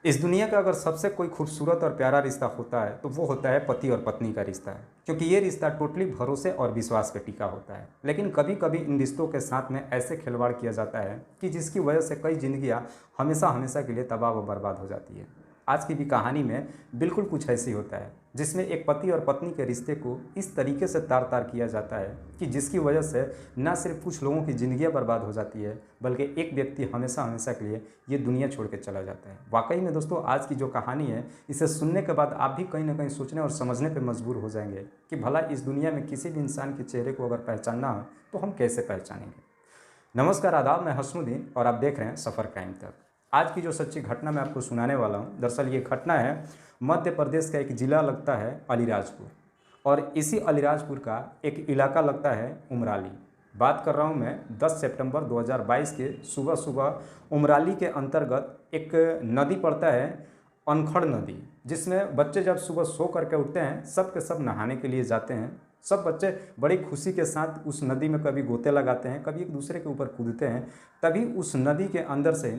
इस दुनिया का अगर सबसे कोई खूबसूरत और प्यारा रिश्ता होता है तो वो होता है पति और पत्नी का रिश्ता है, क्योंकि ये रिश्ता टोटली भरोसे और विश्वास पे टिका होता है। लेकिन कभी कभी इन रिश्तों के साथ में ऐसे खिलवाड़ किया जाता है कि जिसकी वजह से कई जिंदगियां हमेशा हमेशा के लिए तबाह व बर्बाद हो जाती है। आज की भी कहानी में बिल्कुल कुछ ऐसी होता है, जिसमें एक पति और पत्नी के रिश्ते को इस तरीके से तार तार किया जाता है कि जिसकी वजह से न सिर्फ कुछ लोगों की ज़िंदगियां बर्बाद हो जाती है, बल्कि एक व्यक्ति हमेशा हमेशा के लिए ये दुनिया छोड़ के चला जाता है। वाकई में दोस्तों, आज की जो कहानी है, इसे सुनने के बाद आप भी कहीं ना कहीं सोचने और समझने पर मजबूर हो जाएंगे कि भला इस दुनिया में किसी भी इंसान के चेहरे को अगर पहचानना हो तो हम कैसे पहचानेंगे। नमस्कार, आदाब, मैं हसमुद्दीन और आप देख रहे हैं सफ़र क्राइम तक। आज की जो सच्ची घटना मैं आपको सुनाने वाला हूं, दरअसल ये घटना है मध्य प्रदेश का एक ज़िला लगता है अलीराजपुर, और इसी अलीराजपुर का एक इलाका लगता है उमराली। बात कर रहा हूं मैं 10 सितंबर 2022 के सुबह सुबह। उमराली के अंतर्गत एक नदी पड़ता है, अनखड़ नदी, जिसमें बच्चे जब सुबह सो करके उठते हैं सब के सब नहाने के लिए जाते हैं। सब बच्चे बड़ी खुशी के साथ उस नदी में कभी गोते लगाते हैं, कभी एक दूसरे के ऊपर कूदते हैं। तभी उस नदी के अंदर से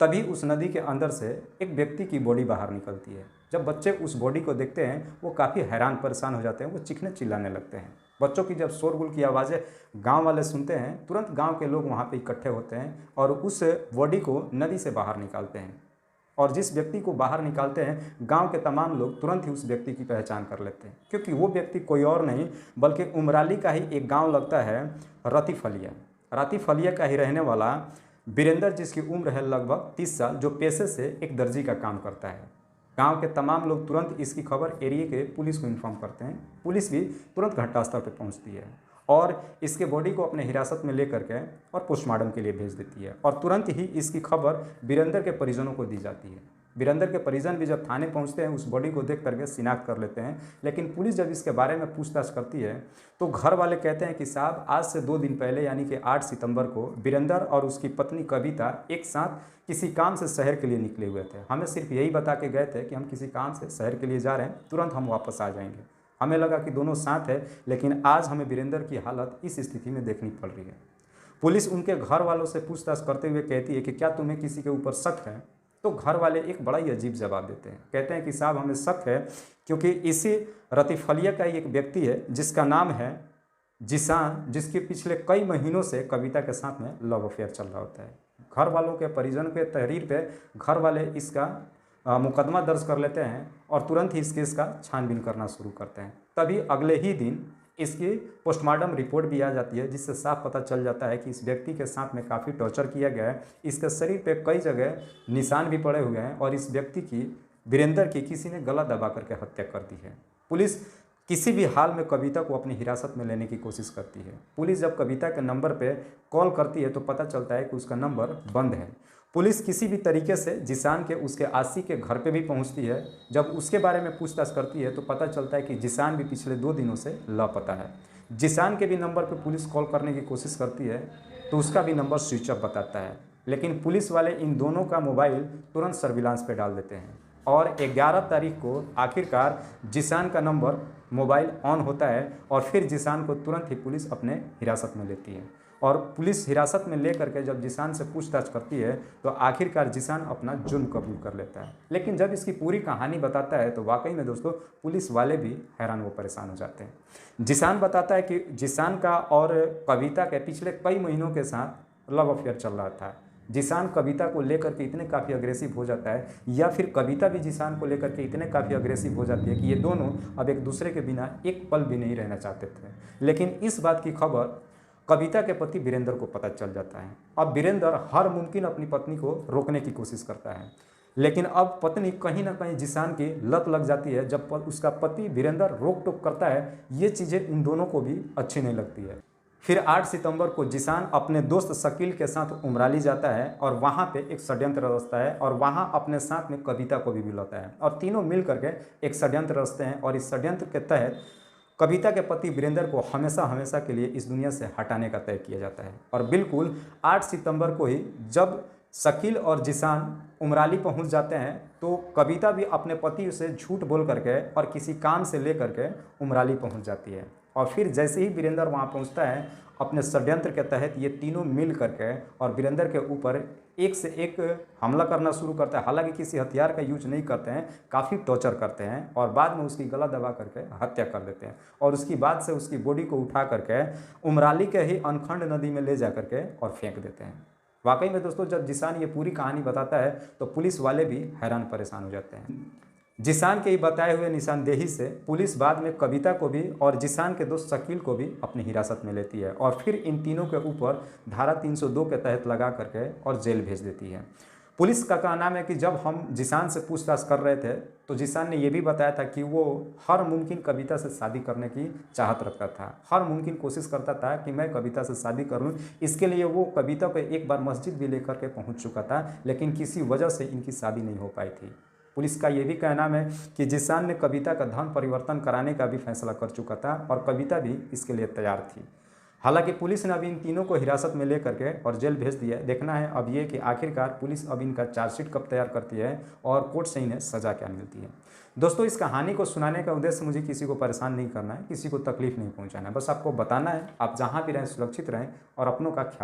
तभी उस नदी के अंदर से एक व्यक्ति की बॉडी बाहर निकलती है। जब बच्चे उस बॉडी को देखते हैं वो काफ़ी हैरान परेशान हो जाते हैं, वो चीखने चिल्लाने लगते हैं। बच्चों की जब शोरगुल की आवाज़ें गांव वाले सुनते हैं, तुरंत गांव के लोग वहां पे इकट्ठे होते हैं और उस बॉडी को नदी से बाहर निकालते हैं। और जिस व्यक्ति को बाहर निकालते हैं, गांव के तमाम लोग तुरंत ही उस व्यक्ति की पहचान कर लेते हैं, क्योंकि वो व्यक्ति कोई और नहीं बल्कि उमराली का ही एक गांव लगता है रतीफलिया। रतीफलिया का ही रहने वाला वीरेंद्र, जिसकी उम्र है लगभग 30 साल, जो पेशे से एक दर्जी का काम करता है। गांव के तमाम लोग तुरंत इसकी खबर एरिया के पुलिस को इन्फॉर्म करते हैं। पुलिस भी तुरंत घटनास्थल पर पहुंचती है और इसके बॉडी को अपने हिरासत में लेकर के और पोस्टमार्टम के लिए भेज देती है। और तुरंत ही इसकी खबर वीरेंद्र के परिजनों को दी जाती है। वीरेंद्र के परिजन भी जब थाने पहुंचते हैं, उस बॉडी को देख करके शिनाख्त कर लेते हैं। लेकिन पुलिस जब इसके बारे में पूछताछ करती है तो घर वाले कहते हैं कि साहब, आज से 2 दिन पहले यानी कि 8 सितंबर को वीरेंद्र और उसकी पत्नी कविता एक साथ किसी काम से शहर के लिए निकले हुए थे। हमें सिर्फ यही बता के गए थे कि हम किसी काम से शहर के लिए जा रहे हैं, तुरंत हम वापस आ जाएंगे। हमें लगा कि दोनों साथ है, लेकिन आज हमें वीरेंद्र की हालत इस स्थिति में देखनी पड़ रही है। पुलिस उनके घर वालों से पूछताछ करते हुए कहती है कि क्या तुम्हें किसी के ऊपर शक है? तो घर वाले एक बड़ा ही अजीब जवाब देते हैं। कहते हैं कि साहब, हमें शक है, क्योंकि इसी रतीफलिया का ही एक व्यक्ति है जिसका नाम है जिसान, जिसके पिछले कई महीनों से कविता के साथ में लव अफेयर चल रहा होता है। घर वालों के परिजन के तहरीर पे घर वाले इसका मुकदमा दर्ज कर लेते हैं और तुरंत ही इस केस का छानबीन करना शुरू करते हैं। तभी अगले ही दिन इसकी पोस्टमार्टम रिपोर्ट भी आ जाती है, जिससे साफ पता चल जाता है कि इस व्यक्ति के साथ में काफ़ी टॉर्चर किया गया है। इसके शरीर पे कई जगह निशान भी पड़े हुए हैं और इस व्यक्ति की, वीरेंद्र की, किसी ने गला दबा करके हत्या कर दी है। पुलिस किसी भी हाल में कविता को अपनी हिरासत में लेने की कोशिश करती है। पुलिस जब कविता के नंबर पे कॉल करती है तो पता चलता है कि उसका नंबर बंद है। पुलिस किसी भी तरीके से जिसान के उसके आशी के घर पे भी पहुंचती है। जब उसके बारे में पूछताछ करती है तो पता चलता है कि जिसान भी पिछले 2 दिनों से लापता है। जिसान के भी नंबर पे पुलिस कॉल करने की कोशिश करती है तो उसका भी नंबर स्विच ऑफ बताता है। लेकिन पुलिस वाले इन दोनों का मोबाइल तुरंत सर्विलांस पे डाल देते हैं और 11 तारीख को आखिरकार जिसान का नंबर मोबाइल ऑन होता है और फिर जिसान को तुरंत ही पुलिस अपने हिरासत में लेती है। और पुलिस हिरासत में ले करके जब जिसान से पूछताछ करती है तो आखिरकार जिसान अपना जुर्म कबूल कर लेता है। लेकिन जब इसकी पूरी कहानी बताता है तो वाकई में दोस्तों पुलिस वाले भी हैरान व परेशान हो जाते हैं। जिसान बताता है कि जिसान का और कविता के पिछले कई महीनों के साथ लव अफेयर चल रहा था। जिसान कविता को लेकर के इतने काफ़ी अग्रेसिव हो जाता है, या फिर कविता भी जिसान को लेकर के इतने काफ़ी अग्रेसिव हो जाती है कि ये दोनों अब एक दूसरे के बिना एक पल भी नहीं रहना चाहते थे। लेकिन इस बात की खबर कविता के पति वीरेंद्र को पता चल जाता है। अब वीरेंद्र हर मुमकिन अपनी पत्नी को रोकने की कोशिश करता है, लेकिन अब पत्नी कहीं ना कहीं जिसान की लत लग जाती है। जब उसका पति वीरेंद्र रोक टोक करता है, ये चीज़ें इन दोनों को भी अच्छी नहीं लगती है। फिर 8 सितंबर को जिसान अपने दोस्त शकील के साथ उमराली जाता है और वहाँ पे एक षड्यंत्र रचता है और वहाँ अपने साथ में कविता को भी बुलाता है और तीनों मिल करके एक षड्यंत्र रचते हैं। और इस षड्यंत्र के तहत कविता के पति वीरेंद्र को हमेशा हमेशा के लिए इस दुनिया से हटाने का तय किया जाता है। और बिल्कुल 8 सितंबर को ही जब शकील और जिसान उमराली पहुंच जाते हैं तो कविता भी अपने पति से झूठ बोल करके और किसी काम से ले करके उमराली पहुंच जाती है। और फिर जैसे ही वीरेंद्र वहाँ पहुँचता है, अपने षड्यंत्र के तहत ये तीनों मिल करके और वीरेंद्र के ऊपर एक से एक हमला करना शुरू करता है। हालांकि किसी हथियार का यूज नहीं करते हैं, काफ़ी टॉर्चर करते हैं और बाद में उसकी गला दबा करके हत्या कर देते हैं। और उसकी बाद से उसकी बॉडी को उठा करके उमराली के ही अनखंड नदी में ले जा करके और फेंक देते हैं। वाकई में दोस्तों, जब जिशान ये पूरी कहानी बताता है तो पुलिस वाले भी हैरान परेशान हो जाते हैं। जिशान के ही बताए हुए निशानदेही से पुलिस बाद में कविता को भी और जिशान के दोस्त शकील को भी अपनी हिरासत में लेती है और फिर इन तीनों के ऊपर धारा 302 के तहत लगा करके और जेल भेज देती है। पुलिस का कहना है कि जब हम जिशान से पूछताछ कर रहे थे तो जिशान ने यह भी बताया था कि वो हर मुमकिन कविता से शादी करने की चाहत रखता था, हर मुमकिन कोशिश करता था कि मैं कविता से शादी कर लूँ। इसके लिए वो कविता को एक बार मस्जिद भी लेकर के पहुँच चुका था, लेकिन किसी वजह से इनकी शादी नहीं हो पाई थी। पुलिस का यह भी कहना है कि जिशान ने कविता का धर्म परिवर्तन कराने का भी फैसला कर चुका था और कविता भी इसके लिए तैयार थी। हालांकि पुलिस ने अभी इन तीनों को हिरासत में लेकर के और जेल भेज दिया। देखना है अब ये कि आखिरकार पुलिस अब इनका चार्जशीट कब तैयार करती है और कोर्ट से इन्हें सज़ा क्या मिलती है। दोस्तों, इस कहानी को सुनाने का उद्देश्य मुझे किसी को परेशान नहीं करना है, किसी को तकलीफ नहीं पहुंचाना है, बस आपको बताना है आप जहां भी रहें सुरक्षित रहें और अपनों का ख्याल